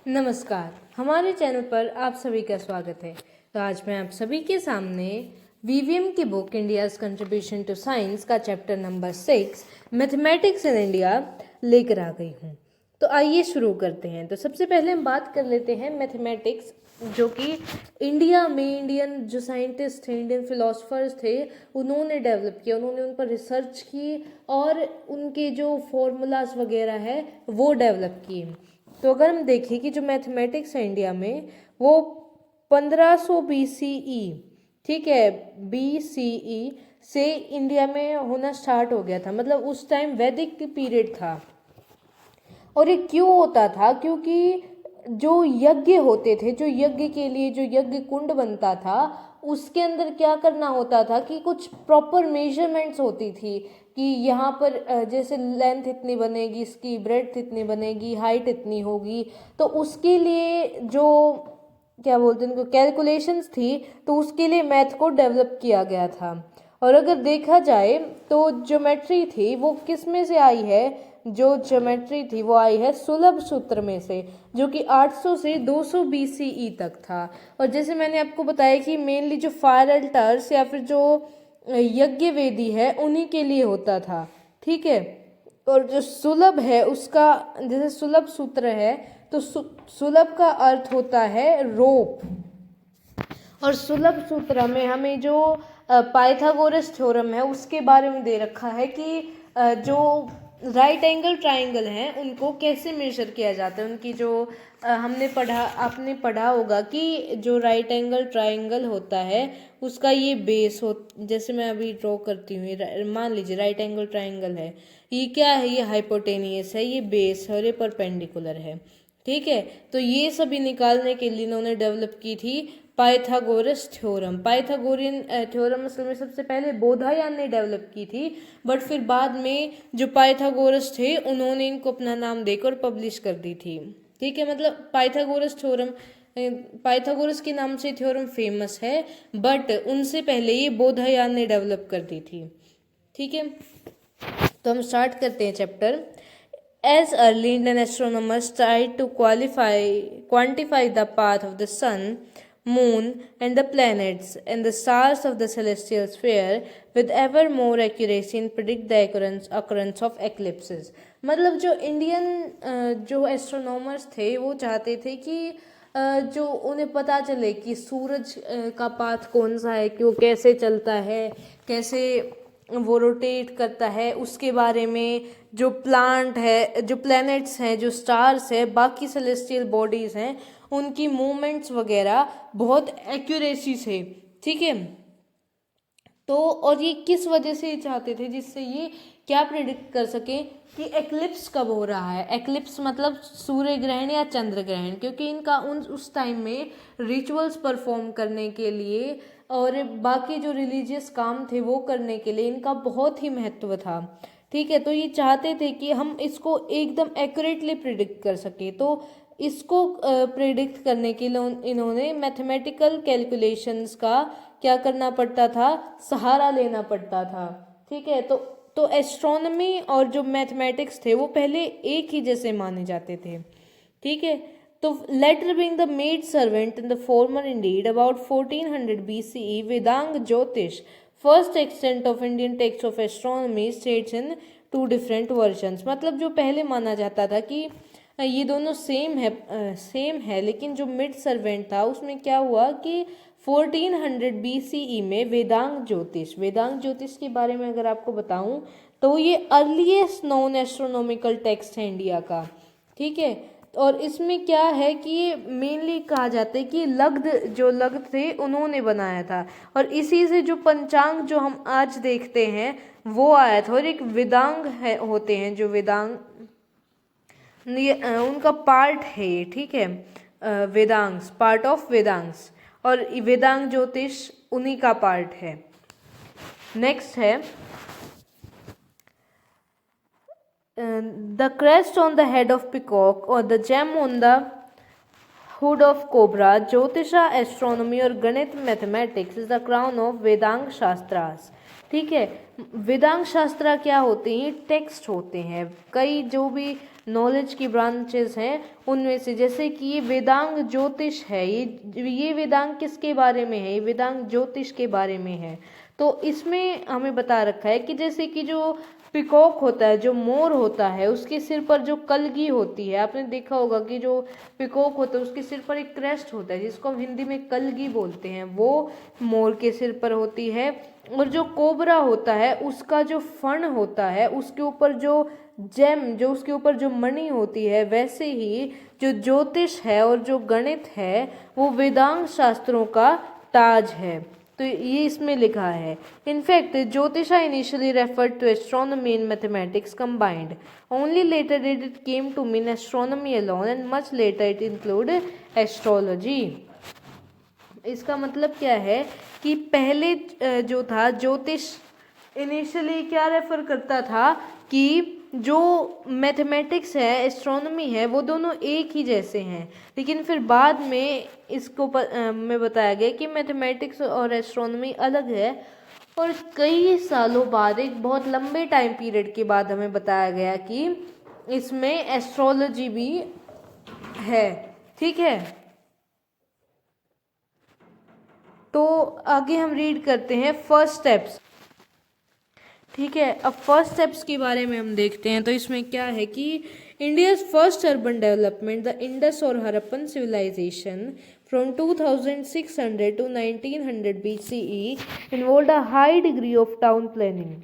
नमस्कार, हमारे चैनल पर आप सभी का स्वागत है। तो आज मैं आप सभी के सामने वीवीएम की book India's contribution to science का chapter number 6 mathematics in India लेकर आ गई हूँ। तो आइए शुरू करते हैं। तो सबसे पहले हम बात कर लेते हैं मैथमेटिक्स, जो कि इंडिया में इंडियन जो साइंटिस्ट थे, इंडियन फिलोसफर्स थे, उन्होंने डेवलप किया, उन्होंने उन पर रिसर्च की और उनके जो फॉर्मूलाज वगैरह है वो डेवलप किए। तो अगर हम देखें कि जो मैथमेटिक्स है इंडिया में वो 1500 BCE, ठीक है, BCE से इंडिया में होना स्टार्ट हो गया था। मतलब उस टाइम वैदिक पीरियड था। और ये क्यों होता था? क्योंकि जो यज्ञ होते थे, जो यज्ञ के लिए जो यज्ञ कुंड बनता था, उसके अंदर क्या करना होता था कि कुछ प्रॉपर मेजरमेंट्स होती थी कि यहाँ पर जैसे लेंथ इतनी बनेगी, इसकी ब्रेड्थ इतनी बनेगी, हाइट इतनी होगी। तो उसके लिए जो क्या बोलते हैं उनको कैलकुलेशंस थी, तो उसके लिए मैथ को डेवलप किया गया था। और अगर देखा जाए तो ज्योमेट्री थी वो किस में से आई है? जो ज्योमेट्री थी वो आई है सुलभ सूत्र में से, जो कि 800 से 200 BCE तक था। और जैसे मैंने आपको बताया कि मेनली जो फायर अल्टर्स या फिर जो यज्ञ वेदी है उन्हीं के लिए होता था, ठीक है। और जो सुलभ है उसका, जैसे सुलभ सूत्र है तो सुलभ का अर्थ होता है रोप। और सुलभ सूत्र में हमें जो पाइथागोरस थ्योरम है उसके बारे में दे रखा है कि जो राइट एंगल ट्राइंगल हैं उनको कैसे मेजर किया जाता है। उनकी जो आपने पढ़ा होगा कि जो राइट एंगल ट्राइंगल होता है उसका ये बेस हो, जैसे मैं अभी ड्रॉ करती हूँ, मान लीजिए राइट एंगल ट्राइंगल है, ये क्या है? ये हाइपोटेनियस है, ये बेस है और ये परपेंडिकुलर है, ठीक है। तो ये सभी निकालने के लिए इन्होंने डेवलप की थी पाइथागोरस थ्योरम। पाइथागोरियन थ्योरम असल में सबसे पहले बोधायन ने डेवलप की थी, बट फिर बाद में जो पाइथागोरस थे उन्होंने इनको अपना नाम देकर पब्लिश कर दी थी, ठीक है। मतलब पाइथागोरस थ्योरम, पाइथागोरस के नाम से थ्योरम फेमस है, बट उनसे पहले ये बोधायन ने डेवलप कर दी थी, ठीक है। तो हम स्टार्ट करते हैं chapter. As early Indian astronomers tried to quantify the path of the sun, moon, and the planets and the stars of the celestial sphere with ever more accuracy and predict the occurrence of eclipses. मतलब जो Indian जो astronomers थे वो चाहते थे कि जो उन्हें पता चले कि सूरज का पाथ कौन सा है, कि वो कैसे चलता है, कैसे वो रोटेट करता है, उसके बारे में। जो प्लांट है, जो प्लैनेट्स हैं, जो स्टार्स है, बाकी सेलेस्टियल बॉडीज हैं, उनकी मूवमेंट्स वगैरह बहुत एक्यूरेसी से, ठीक है। तो और ये किस वजह से चाहते थे? जिससे ये क्या प्रिडिक्ट कर सके कि एक्लिप्स कब हो रहा है। एक्लिप्स मतलब सूर्य ग्रहण या चंद्र ग्रहण, क्योंकि इनका उस टाइम में रिचुअल्स परफॉर्म करने के लिए और बाकी जो रिलीजियस काम थे वो करने के लिए इनका बहुत ही महत्व था, ठीक है। तो ये चाहते थे कि हम इसको एकदम एक्यूरेटली प्रिडिक्ट कर सके। तो इसको प्रिडिक्ट करने के लिए इन्होंने मैथमेटिकल कैलकुलेशंस का क्या करना पड़ता था? सहारा लेना पड़ता था, ठीक है। तो एस्ट्रोनॉमी और जो मैथमेटिक्स थे वो पहले एक ही जैसे माने जाते थे, ठीक है। तो latter being the maid servant in the former indeed about 1400 BCE Vedanga Jyotisha first extant of Indian text of astronomy states in two different versions. मतलब जो पहले माना जाता था कि ये दोनों सेम है, लेकिन जो मिड सर्वेंट था उसमें क्या हुआ कि 1400 BCE में वेदांग ज्योतिष के बारे में अगर आपको बताऊं तो ये अर्लीस्ट नॉन एस्ट्रोनॉमिकल टेक्स्ट है इंडिया का, ठीक है। और इसमें क्या है कि ये मेनली कहा जाता है कि लग्ध थे उन्होंने बनाया था, और इसी से जो पंचांग जो हम आज देखते हैं वो आया था। और एक वेदांग होते हैं जो वेदांग उनका पार्ट है ये, ठीक है। वेदांग्स, पार्ट ऑफ वेदांग्स, और वेदांग ज्योतिष उन्हीं का पार्ट है। नेक्स्ट है the crest on the head of peacock और the gem on the hood of cobra, Jyotisha, astronomy और गणित mathematics is the crown of Vedanga shastras, ठीक है। वेदांग शास्त्र क्या होते हैं? टेक्स्ट होते हैं, कई जो भी नॉलेज की ब्रांचेस हैं उनमें से, जैसे कि ये वेदांग ज्योतिष है, ये वेदांग किसके बारे में है, ये वेदांग ज्योतिष के बारे में है। तो इसमें हमें बता रखा है कि जैसे कि जो पिकॉक होता है, जो मोर होता है, उसके सिर पर जो कलगी होती है, आपने देखा होगा कि जो पिकॉक होता है उसके सिर पर एक क्रेस्ट होता है जिसको हम हिंदी में कलगी बोलते हैं, वो मोर के सिर पर होती है। और जो कोबरा होता है उसका जो फण होता है उसके ऊपर जो जेम, जो उसके ऊपर जो मणि होती है, वैसे ही जो ज्योतिष है और जो गणित है वो वेदांग शास्त्रों का ताज है। तो ये इसमें लिखा है। In fact Jyotisha initially referred to astronomy and mathematics combined, only later did it came to mean astronomy alone and much later it include astrology. इसका मतलब क्या है कि पहले जो था ज्योतिष इनिशियली क्या रेफर करता था कि जो मैथमेटिक्स है, एस्ट्रोनॉमी है, वो दोनों एक ही जैसे हैं, लेकिन फिर बाद में इसको में बताया गया कि मैथमेटिक्स और एस्ट्रोनॉमी अलग है। और कई सालों बाद, एक बहुत लंबे टाइम पीरियड के बाद हमें बताया गया कि इसमें एस्ट्रोलॉजी भी है। ठीक है, तो आगे हम रीड करते हैं फर्स्ट स्टेप्स। ठीक है, अब फर्स्ट स्टेप्स के बारे में हम देखते हैं। तो इसमें क्या है कि India's first urban development, the Indus और Harappan civilisation from 2600 to 1900 BCE involved a high degree of town planning.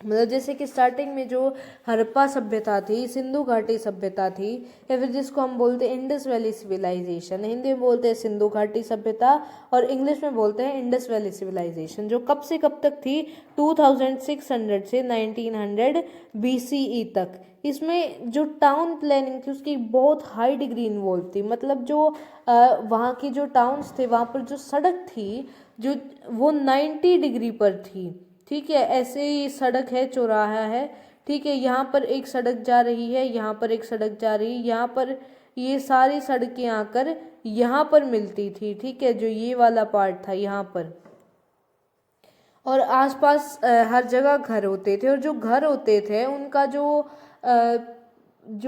मतलब जैसे कि स्टार्टिंग में जो हड़प्पा सभ्यता थी, सिंधु घाटी सभ्यता थी, या फिर जिसको हम बोलते हैं इंडस वैली सिविलाइजेशन, हिंदी में बोलते हैं सिंधु घाटी सभ्यता और इंग्लिश में बोलते हैं इंडस वैली सिविलाइजेशन, जो कब से कब तक थी, 2600 से 1900 BCE तक। इसमें जो टाउन प्लानिंग थी उसकी बहुत हाई डिग्री इन्वॉल्व थी। मतलब जो वहाँ की जो टाउन्स थे वहाँ पर जो सड़क थी जो वो 90 डिग्री पर थी। ठीक है, ऐसे ही सड़क है, चौराहा है, ठीक है, यहाँ पर एक सड़क जा रही है, यहाँ पर एक सड़क जा रही है, यहाँ पर ये सारी सड़कें आकर यहाँ पर मिलती थी। ठीक है, जो ये वाला पार्ट था यहाँ पर, और आसपास हर जगह घर होते थे, और जो घर होते थे उनका जो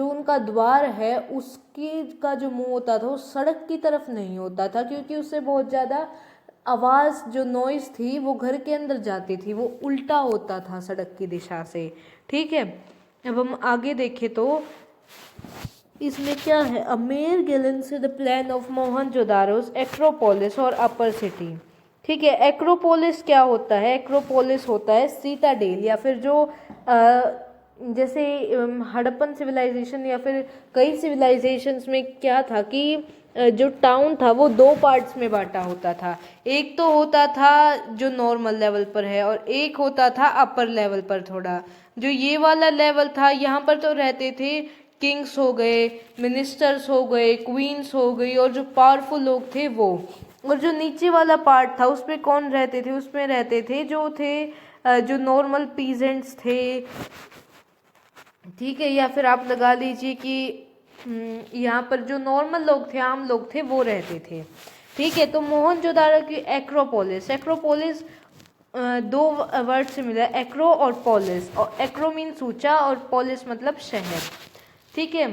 उनका द्वार है उसके का जो मुंह होता था वो सड़क की तरफ नहीं होता था, क्योंकि उससे बहुत ज़्यादा आवाज़, जो नॉइज़ थी वो घर के अंदर जाती थी, वो उल्टा होता था सड़क की दिशा से। ठीक है, अब हम आगे देखें तो इसमें क्या है, अ मेयर गिलन से द प्लान ऑफ मोहनजोदारोस एक्रोपोलिस और अपर सिटी। ठीक है, एक्रोपोलिस क्या होता है, एक्रोपोलिस होता है सीटाडेल, या फिर जो जैसे हड़प्पन सिविलाइजेशन या फिर कई सिविलाइजेशंस में क्या था कि जो टाउन था वो दो पार्ट्स में बांटा होता था। एक तो होता था जो नॉर्मल लेवल पर है और एक होता था अपर लेवल पर थोड़ा। जो ये वाला लेवल था यहाँ पर तो रहते थे किंग्स हो गए, मिनिस्टर्स हो गए, क्वींस हो गई, और जो पावरफुल लोग थे वो। और जो नीचे वाला पार्ट था उसमें कौन रहते थे, उसमें रहते थे जो नॉर्मल पीजेंट्स थे। ठीक है, या फिर आप लगा लीजिए कि यहाँ पर जो नॉर्मल लोग थे, आम लोग थे, वो रहते थे। ठीक है, तो मोहनजोदारो की एक्रोपोलिस, एक्रोपोलिस दो वर्ड से मिला है, एक्रो और पोलिस, और एक्रो मीन्स ऊंचा और पोलिस मतलब शहर। ठीक है,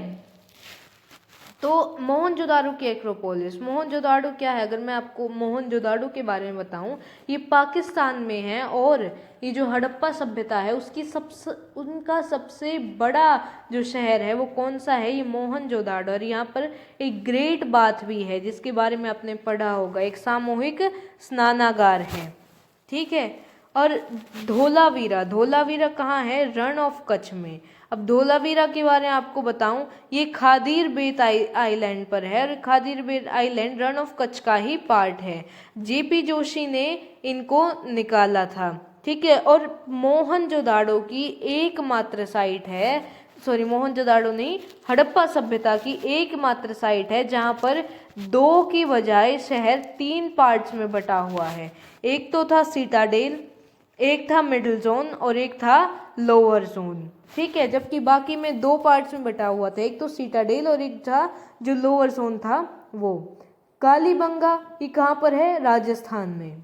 तो मोहनजोदारो की एक्रोपोलिस, मोहनजोदारो क्या है, अगर मैं आपको मोहनजोदारो के बारे में बताऊं, ये पाकिस्तान में है, और ये जो हड़प्पा सभ्यता है उनका सबसे बड़ा जो शहर है वो कौन सा है, ये मोहनजोदारो। और यहाँ पर एक ग्रेट बाथ भी है जिसके बारे में आपने पढ़ा होगा, एक सामूहिक स्नानागार है। ठीक है, और धोलावीरा, धोलावीरा कहाँ है, रण ऑफ कच्छ में। अब धोलावीरा के बारे में आपको बताऊं, ये खादीर बेट आइलैंड पर है, और खादीर बेट आइलैंड रण ऑफ कच्छ का ही पार्ट है। जेपी जोशी ने इनको निकाला था। ठीक है, और मोहनजोदाड़ो की एकमात्र साइट है, सॉरी मोहनजोदाड़ो नहीं, हड़प्पा सभ्यता की एकमात्र साइट है जहां पर दो की बजाय शहर तीन पार्ट्स में बटा हुआ है। एक तो था सीटाडेल, एक था मिडिल जोन और एक था लोअर जोन। ठीक है, जबकि बाकी में दो पार्ट्स में बटा हुआ था, एक तो सीटाडेल और एक था जो लोअर जोन था वो। कालीबंगा ये कहाँ पर है, राजस्थान में।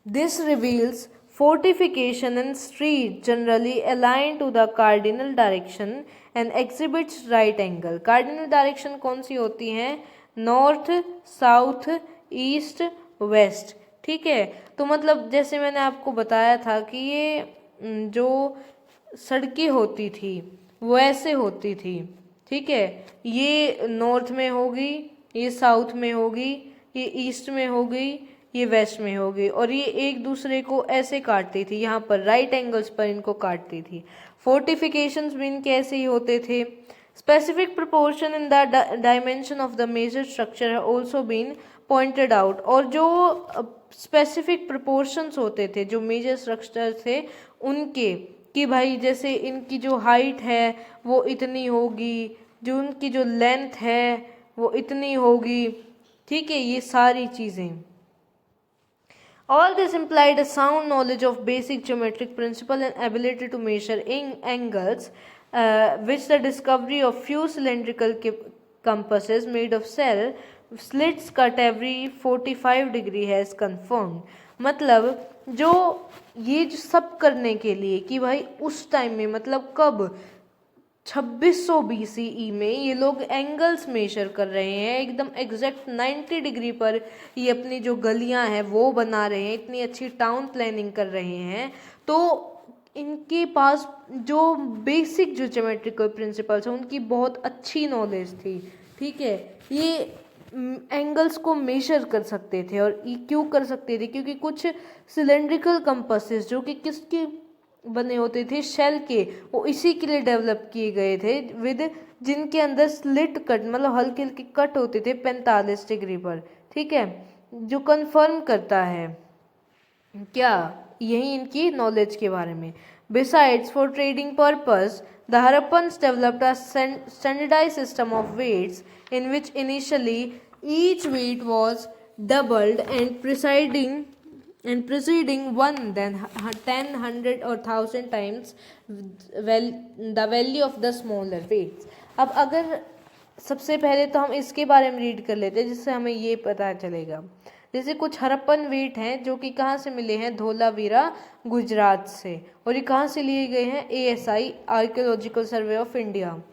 This reveals fortification and street generally align to the cardinal direction and exhibits right angle. cardinal direction कौन सी होती हैं? North, south, east, west. ठीक है, तो मतलब जैसे मैंने आपको बताया था कि ये जो सड़कें होती थी वो ऐसे होती थी। ठीक है, ये नॉर्थ में होगी, ये साउथ में होगी, ये ईस्ट में होगी, ये वेस्ट में होगी, और ये एक दूसरे को ऐसे काटती थी, यहाँ पर राइट एंगल्स पर इनको काटती थी। फोर्टिफिकेशंस भी इनके ऐसे ही होते थे। Specific proportion in the dimension of the major structure है ऑल्सो बीन पॉइंटेड आउट। और जो स्पेसिफिक प्रोपोर्शंस होते थे, जो मेजर स्ट्रक्चर थे उनके, कि भाई जैसे इनकी जो हाइट है वो इतनी होगी, जो उनकी जो लेंथ है वो इतनी होगी। ठीक है, ये सारी चीज़ें। All this implied a sound knowledge of basic geometric principle and ability to measure angles, which the discovery of few cylindrical compasses made of cell slits cut every 45 degree has confirmed। मतलब जो ये जो सब करने के लिए कि भाई उस टाइम में, मतलब कब, 2600 BCE में ये लोग एंगल्स मेजर कर रहे हैं, एकदम एग्जैक्ट 90 डिग्री पर ये अपनी जो गलियां हैं वो बना रहे हैं, इतनी अच्छी टाउन प्लानिंग कर रहे हैं। तो इनके पास जो बेसिक जो ज्योमेट्रिकल प्रिंसिपल्स हैं उनकी बहुत अच्छी नॉलेज थी। ठीक है, ये एंगल्स को मेजर कर सकते थे। और ये क्यों कर सकते थे? क्योंकि कुछ सिलेंड्रिकल कंपासेस जो कि किसके बने होते थे, शेल के, वो इसी के लिए डेवलप किए गए थे, विद जिनके अंदर स्लिट कट, मतलब हल्के हल्के कट होते थे 45 डिग्री पर। ठीक है, जो कंफर्म करता है क्या, यही इनकी नॉलेज के बारे में। Besides for trading purpose the Harappans developed a standardized system of weights in which initially each weight was doubled and preceding one then 10, 100 or 1000 times the value of the smaller weights। अब अगर सबसे पहले तो हम इसके बारे में read कर लेते हैं जिससे हमें ये पता चलेगा। जैसे कुछ हड़प्पन वेट हैं जो कि कहाँ से मिले हैं, धोलावीरा गुजरात से, और ये कहाँ से लिए गए हैं, ASI archaeological survey of India.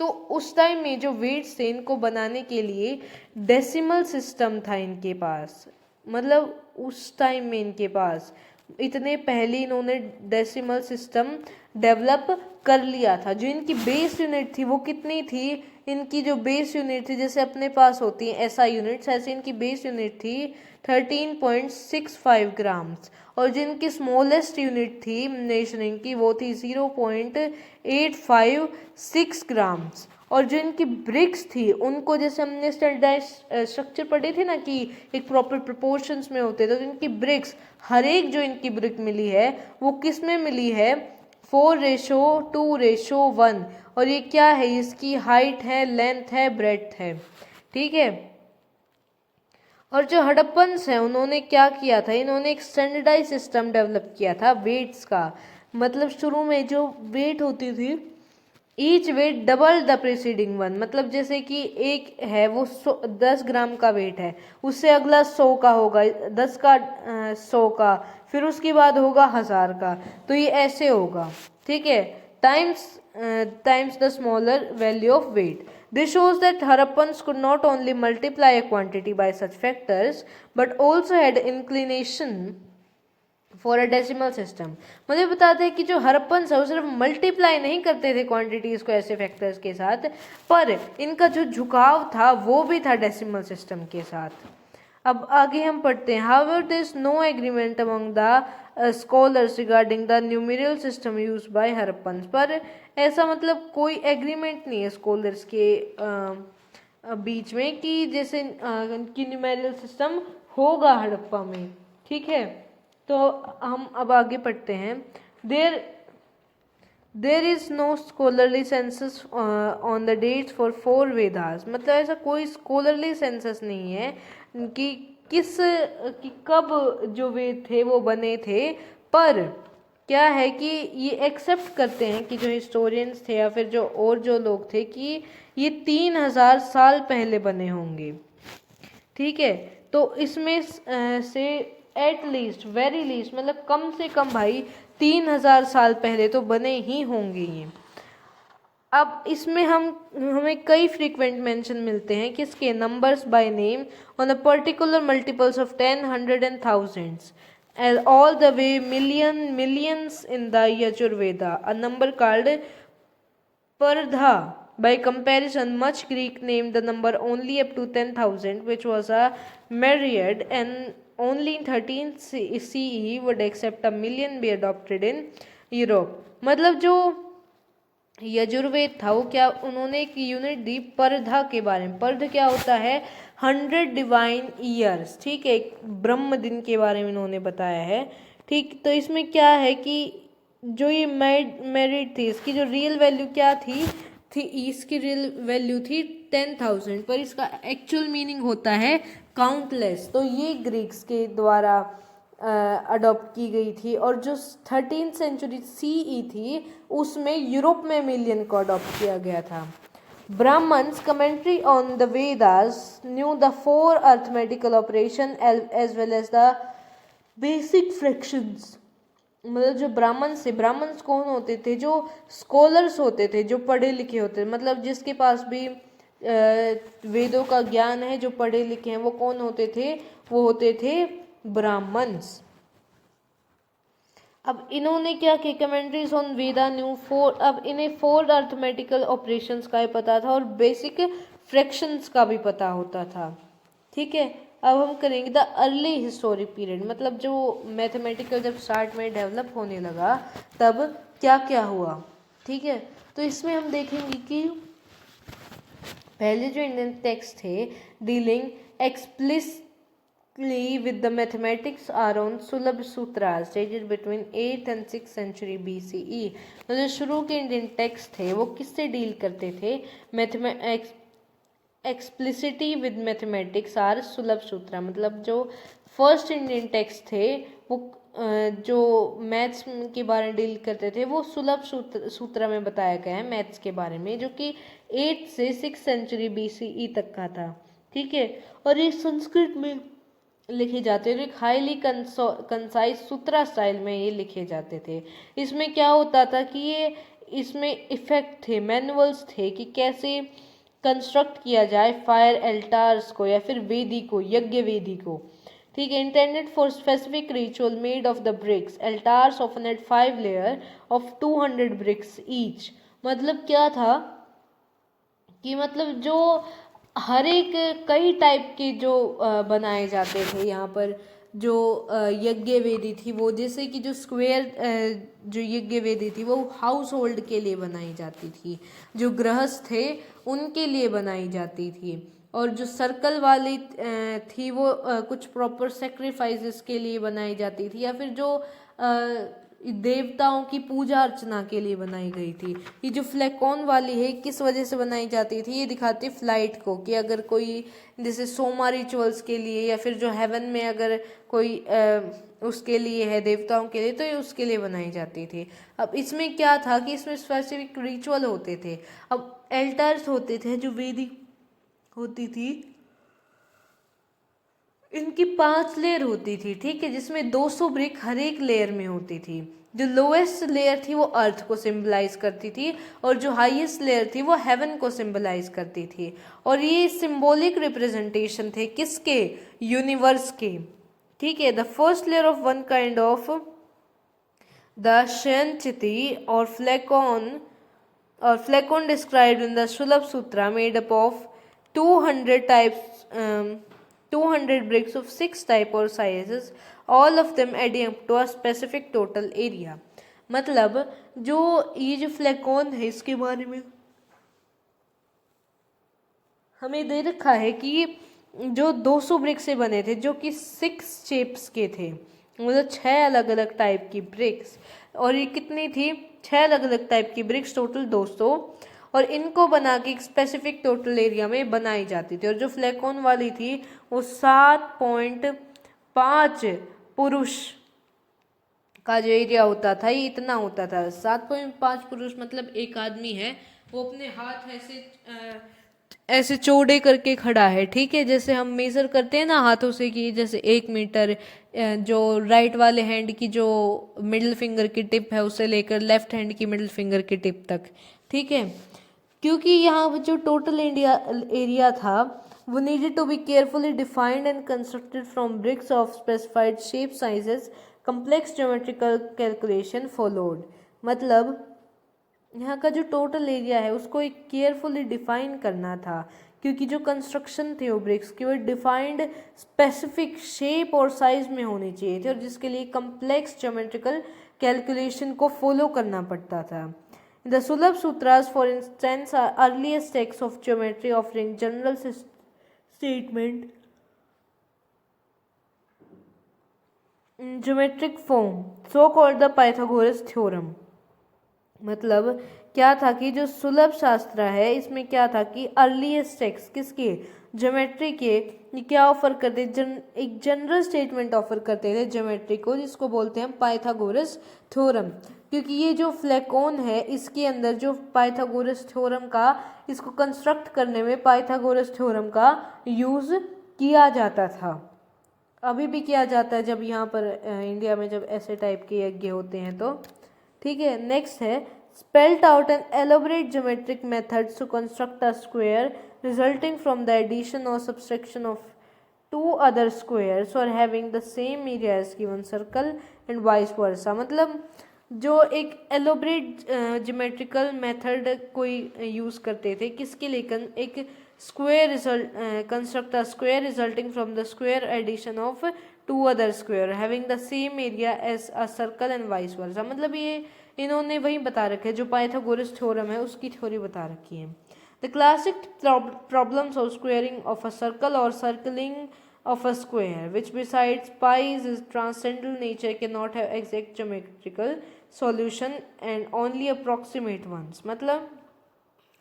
तो उस टाइम में जो वेट्स थे इनको बनाने के लिए डेसिमल सिस्टम था इनके पास, मतलब उस टाइम में इनके पास इतने पहले इन्होंने डेसिमल सिस्टम डेवलप कर लिया था। जो इनकी बेस यूनिट थी वो कितनी थी, इनकी जो बेस यूनिट थी जैसे अपने पास होती हैं SI यूनिट्स, ऐसे इनकी बेस यूनिट थी 13.65 ग्राम्स, और जिनकी स्मॉलेस्ट यूनिट थी मेजरिंग की वो थी 0.856 ग्राम्स। और जो इनकी ब्रिक्स थी उनको, जैसे हमने स्टैंडर्डाइज स्ट्रक्चर पढ़े थे ना कि एक प्रॉपर प्रोपोर्शंस में होते थे, तो इनकी ब्रिक्स, हर एक जो इनकी ब्रिक मिली है वो किस में मिली है, 4:2:1। और ये क्या है, इसकी हाइट है, लेंथ है, ब्रेड्थ है। ठीक है, और जो हड़प्पन्स हैं उन्होंने क्या किया था, इन्होंने एक स्टैंडर्डाइज सिस्टम डेवलप किया था वेट्स का। मतलब शुरू में जो वेट होती थी, each wait double the preceding one, मतलब जैसे कि एक है वो 10 ग्राम का वेट है, उससे अगला 100 का होगा, 10 का 100 का, फिर उसके बाद होगा 1000 का, तो ये ऐसे होगा। ठीक है, times the smaller value of weight. This shows that Harappans could not only multiply a quantity by such factors but also had inclination for a decimal system। मुझे बताते हैं कि जो हड़प्पन्स है वो सिर्फ मल्टीप्लाई नहीं करते थे क्वांटिटीज को ऐसे फैक्टर्स के साथ, पर इनका जो झुकाव था वो भी था डेसिमल सिस्टम के साथ। अब आगे हम पढ़ते हैं। However, there is no agreement among the scholars regarding the numeral system used by Harappans। पर ऐसा मतलब कोई एग्रीमेंट नहीं है स्कॉलर्स के बीच में कि जैसे कि न्यूमेरिकल सिस्टम होगा हड़प्पा में। ठीक है, तो हम अब आगे पढ़ते हैं। There is no scholarly census on the dates for 4 Vedas. मतलब ऐसा कोई स्कॉलरली सेंसस नहीं है कि कब जो वेद थे वो बने थे, पर क्या है कि ये एक्सेप्ट करते हैं कि जो हिस्टोरियंस थे या फिर जो और जो लोग थे कि ये 3000 साल पहले बने होंगे। ठीक है, तो इसमें से एट लीस्ट वेरी लीस्ट मतलब कम से कम भाई 3000 साल पहले तो बने ही होंगे ये। अब इसमें हमें कई फ्रीक्वेंट मेंशन मिलते हैं किसके, numbers by name on the particular multiples of 10, 100 and thousands and all the way millions in the Yajurveda, a number called Pardha. By comparison, much Greek named the number only up to 10,000, which was a myriad, and only in 13th CE would accept a million be adopted in Europe. मतलब जो यजुर्वेद था वो क्या, उन्होंने एक unit दी परधा के बारे में। पर्ध क्या होता है, 100 डिवाइन ईयर्स, ठीक है, एक ब्रह्म दिन के बारे में उन्होंने बताया है। ठीक, तो इसमें क्या है कि जो ये मेरिट थी इसकी जो रियल वैल्यू क्या थी इसकी रियल वैल्यू थी 10,000, पर इसका एक्चुअल मीनिंग होता है काउंटलेस। तो ये ग्रीक्स के द्वारा अडॉप्ट की गई थी। और जो 13th सेंचुरी सीई थी उसमें यूरोप में मिलियन को अडॉप्ट किया गया था। Brahmanas commentary on the Vedas knew the 4 arithmetical operation as well as the basic fractions. मतलब जो ब्राह्मण्स कौन होते थे, जो स्कॉलर्स होते थे, जो पढ़े लिखे होते थे, मतलब जिसके पास भी वेदों का ज्ञान है, जो पढ़े लिखे हैं, वो कौन होते थे, वो होते थे ब्राह्मण्स। अब इन्होंने क्या किया, कमेंट्रीज ऑन वेदा न्यू 4, अब इन्हें 4 अर्थमेटिकल ऑपरेशंस का ही पता था और बेसिक फ्रैक्शंस का भी पता होता था। ठीक है, अब हम करेंगे द अर्ली हिस्टोरिक पीरियड, मतलब जो मैथमेटिकल जब स्टार्ट में डेवलप होने लगा तब क्या क्या हुआ। ठीक है, तो इसमें हम देखेंगे कि पहले जो इंडियन टेक्स्ट थे dealing explicitly with the mathematics are on Sulabh Sutras dated between 8th and 6th century BCE। मतलब शुरू के इंडियन टेक्स्ट थे वो किससे डील करते थे, एक्सप्लिसिटी विद मैथमेटिक्स आर सुलभ सूत्रा, मतलब जो फर्स्ट इंडियन टेक्स्ट थे वो जो मैथ्स के बारे में डील करते थे वो सुलभ सूत्र में बताया गया है मैथ्स के बारे में, जो कि 8 से 6 सेंचुरी BCE तक का था। ठीक है, और ये संस्कृत में लिखे जाते थे, एक हाईली कंसाइज सूत्रा स्टाइल में ये लिखे जाते थे। इसमें क्या होता था कि ये इसमें इफेक्ट थे, मैनुअल्स थे कि कैसे कंस्ट्रक्ट किया जाए फायर एल्टार्स को या फिर वेदी को, यज्ञ वेदी को। ठीक है, intended for specific ritual made of the bricks, altars often had 5 layer of 200 bricks each. मतलब क्या था कि मतलब जो हर एक कई टाइप के जो बनाए जाते थे यहाँ पर, जो यज्ञ वेदी थी वो, जैसे कि जो स्क्वायर जो यज्ञ वेदी थी वो हाउस होल्ड के लिए बनाई जाती थी, जो गृहस्थ थे उनके लिए बनाई जाती थी, और जो सर्कल वाली थी वो कुछ प्रॉपर सेक्रीफाइसेस के लिए बनाई जाती थी, या फिर जो देवताओं की पूजा अर्चना के लिए बनाई गई थी। ये जो फ्लैकॉन वाली है किस वजह से बनाई जाती थी, ये दिखाती फ्लाइट को, कि अगर कोई जैसे सोमा रिचुअल्स के लिए या फिर जो हेवन में अगर कोई उसके लिए है, देवताओं के लिए, तो ये उसके लिए बनाई जाती थी। अब इसमें क्या था कि इसमें स्पेसिफिक रिचुअल होते थे। अब एल्टर्स होते थे जो वेदी होती थी, इनकी 5 लेयर होती थी। ठीक है, जिसमें 200 ब्रिक हर एक लेयर में होती थी। जो लोएस्ट लेयर थी वो अर्थ को सिंबलाइज करती थी और जो हाईएस्ट लेयर थी वो हेवन को सिंबलाइज करती थी। और ये सिंबॉलिक रिप्रेजेंटेशन थे किसके, यूनिवर्स के। ठीक है, the first layer of one kind of the shyenachiti और falcon described in the Shulba Sutra made up of 200 types 200 bricks of 6 type or sizes, all of them adding up to a specific total area। मतलब जो ये जो फ्लैकॉन है इसके बारे में हमें दे रखा है कि जो 200 ब्रिक्स से बने थे, जो कि 6 शेप्स के थे, मतलब 6 अलग अलग टाइप की ब्रिक्स। और ये कितनी थी, 6 अलग अलग टाइप की ब्रिक्स, टोटल 200, और इनको बना के एक स्पेसिफिक टोटल एरिया में बनाई जाती थी। और जो फ्लैकॉन वाली थी वो 7.5 पुरुष का जो एरिया होता था ये इतना होता था। 7.5 पुरुष मतलब एक आदमी है, वो अपने हाथ ऐसे ऐसे चौड़े करके खड़ा है, ठीक है। जैसे हम मेज़र करते हैं ना हाथों से कि जैसे 1 मीटर, जो राइट वाले हैंड की जो मिडिल फिंगर की टिप है उसे लेकर लेफ्ट हैंड की मिडिल फिंगर की टिप तक, ठीक है। क्योंकि यहाँ जो टोटल इंडिया एरिया था वो needed to be carefully defined and constructed from bricks of specified shape sizes, complex geometrical calculation followed. मतलब यहाँ का जो टोटल एरिया है उसको एक केयरफुली डिफाइन करना था, क्योंकि जो कंस्ट्रक्शन थे वो ब्रिक्स की वो डिफाइंड स्पेसिफिक शेप और साइज में होनी चाहिए थी, और जिसके लिए कम्प्लेक्स ज्योमेट्रिकल कैलकुलेशन को फॉलो करना पड़ता था। The Sulabh Sutras, for instance, are earliest texts of geometry offering general statement in geometric form, so called the Pythagoras theorem। मतलब क्या था कि जो सुलभ शास्त्र है इसमें क्या था कि अर्लीस्ट टेक्स्ट किसके, ज्योमेट्री के, ये क्या ऑफर करते, एक जनरल स्टेटमेंट ऑफर करते थे ज्योमेट्री को, जिसको बोलते हैं पाइथागोरस थ्योरम। क्योंकि ये जो फ्लैकोन है इसके अंदर जो पाइथागोरस थ्योरम का, इसको कंस्ट्रक्ट करने में पाइथागोरस थ्योरम का यूज किया जाता था। अभी भी किया जाता है जब यहाँ पर इंडिया में जब ऐसे टाइप के यज्ञ होते हैं तो, ठीक है। नेक्स्ट है spelled out an elaborate geometric methods to construct a square resulting from the addition or subtraction of two other squares or having the same area as given circle and vice versa। मतलब जो एक elaborate geometrical method कोई use करते थे किसके लिए, एक square result construct a square resulting from the square addition of two other square having the same area as a circle and vice versa. मतलब ये इन्होंने वही बता रखा है जो पाइथागोरस थ्योरम है उसकी थ्योरी बता रखी है। The classic problems of squaring of a circle और circling of a square, which besides pi's is transcendental nature cannot have exact geometrical solution and only approximate ones। मतलब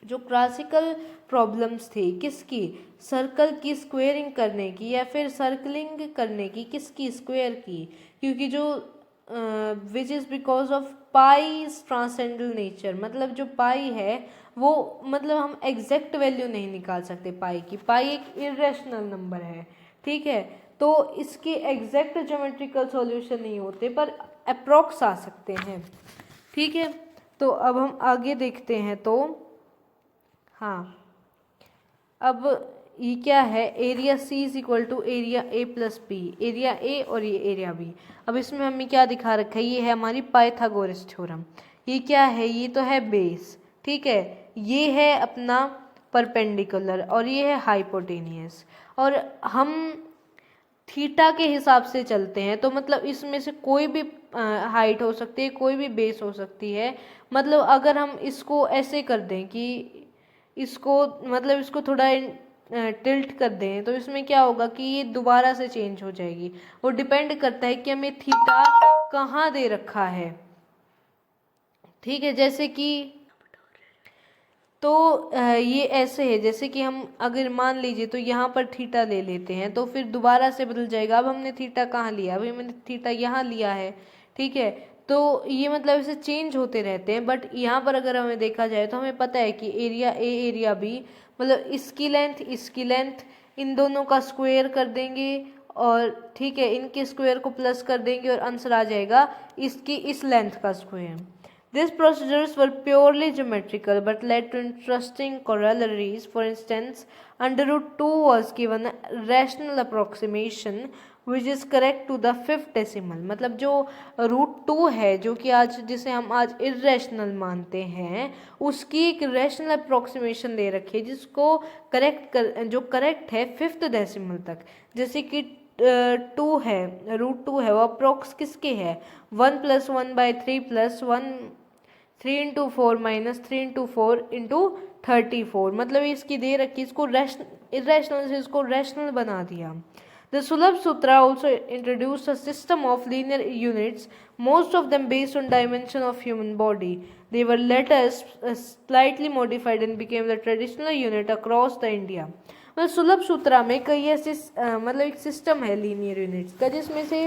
जो क्लासिकल प्रॉब्लम्स थी किसकी, सर्कल की squaring करने की या फिर सर्कलिंग करने की, किसकी, स्क्वेयर की, क्योंकि जो which is because of pies transcendental nature. मतलब जो पाई है वो मतलब हम एग्जैक्ट वैल्यू नहीं निकाल सकते पाई की, पाई एक इरेशनल नंबर है, ठीक है। तो इसके एग्जैक्ट ज्योमेट्रिकल सॉल्यूशन नहीं होते पर अप्रॉक्स आ सकते हैं, ठीक है। तो अब हम आगे देखते हैं तो हाँ, अब ये क्या है, area C is equal to area A plus B, area A और ये एरिया बी। अब इसमें हमें क्या दिखा रखा है, ये है हमारी पाइथागोरस थ्योरम। ये क्या है, ये तो है बेस, ठीक है। ये है अपना परपेंडिकुलर और ये है हाइपोटेनियस, और हम थीटा के हिसाब से चलते हैं तो मतलब इसमें से कोई भी हाइट हो सकती है, कोई भी बेस हो सकती है। मतलब अगर हम इसको ऐसे कर दें कि इसको मतलब इसको थोड़ा टिल्ट कर दें तो इसमें क्या होगा कि ये दोबारा से चेंज हो जाएगी। वो डिपेंड करता है कि हमें थीटा कहाँ दे रखा है, ठीक है। जैसे कि तो ये ऐसे है, जैसे कि हम अगर मान लीजिए तो यहाँ पर थीटा ले लेते हैं तो फिर दोबारा से बदल जाएगा। अब हमने थीटा कहाँ लिया, अभी हमने थीटा यहाँ लिया है, ठीक है। तो ये मतलब इसे चेंज होते रहते हैं। बट यहाँ पर अगर हमें देखा जाए तो हमें पता है कि एरिया ए एरिया बी, मतलब इसकी लेंथ इन दोनों का स्क्वायर कर देंगे और ठीक है इनके स्क्वायर को प्लस कर देंगे और आंसर आ जाएगा इसकी इस लेंथ का square. These procedures were purely geometrical but led to interesting corollaries. For instance, under root 2 was given a rational approximation which is correct to the 5th decimal। मतलब जो रूट 2 है जो कि आज जिसे हम आज इरेशनल मानते हैं उसकी एक रैशनल अप्रोक्सीमेशन दे रखी है जिसको जो करेक्ट है 5th डेसिमल तक। जैसे कि 2 है, रूट 2 है, वो अप्रोक्स किसके है, 1 + 1/3 + 1 3 × 4 - 3 × 4 × 34। मतलब इसकी दे रखी, इसको इरेशनल से इसको रैशनल बना दिया। The Sulabh Sutra also introduced a system of linear units, most of them based on dimension of human body. They were later slightly modified and became the traditional unit across the India। मतलब सुलभ सूत्रा में कई ऐसे मतलब एक system है linear units का जिसमें से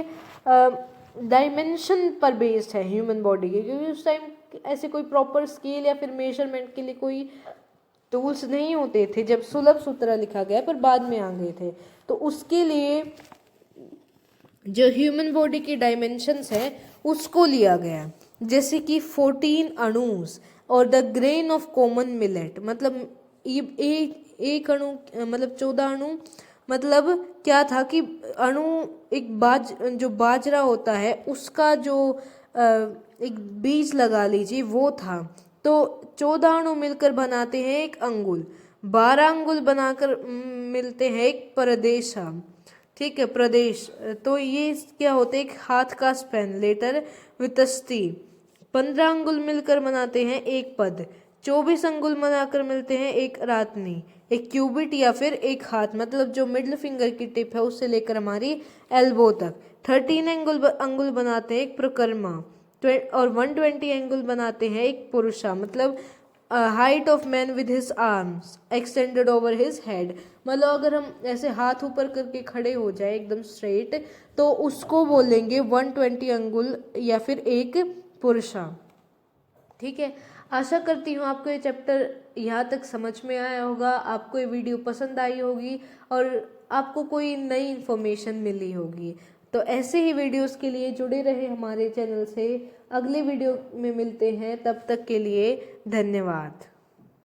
डायमेंशन पर बेस्ड है ह्यूमन बॉडी के, क्योंकि उस टाइम ऐसे कोई प्रॉपर स्केल या फिर मेजरमेंट के लिए कोई टूल्स नहीं होते थे जब सुलभ सूत्र लिखा गया, पर बाद में आ गए थे। तो उसके लिए जो ह्यूमन बॉडी की डायमेंशंस है उसको लिया गया, जैसे कि 14 अणुस और the grain of common millet, मतलब ये एक अणु मतलब 14 अणु, मतलब क्या था कि अणु एक जो बाजरा होता है उसका जो एक बीज लगा लीजिए वो था। तो 14 अणु मिलकर बनाते हैं एक अंगुल, 12 अंगुल बनाकर मिलते हैं एक प्रदेशा, ठीक है, प्रदेश। तो ये क्या होते हैं, एक हाथ का स्पेन लेटर वितस्ती। 15 अंगुल मिलकर बनाते हैं एक पद, 24 अंगुल बनाकर मिलते हैं एक रातनी, एक क्यूबिट या फिर एक हाथ, मतलब जो मिडिल फिंगर की टिप है उससे लेकर हमारी एल्बो तक। 13 अंगुल बनाते हैं एक प्रकर्मा, और 120 एंगल बनाते हैं एक पुरुषा, मतलब height of man with his arms extended over his head, मतलब अगर हम ऐसे हाथ ऊपर करके खड़े हो जाए एकदम स्ट्रेट तो उसको बोलेंगे 120 अंगुल या फिर एक पुरुषा। ठीक है, आशा करती हूँ आपको ये चैप्टर यहाँ तक समझ में आया होगा, आपको ये वीडियो पसंद आई होगी और आपको कोई नई इन्फॉर्मेशन मिली होगी। तो ऐसे ही वीडियोस के लिए जुड़े रहे हमारे चैनल से। अगले वीडियो में मिलते हैं, तब तक के लिए धन्यवाद।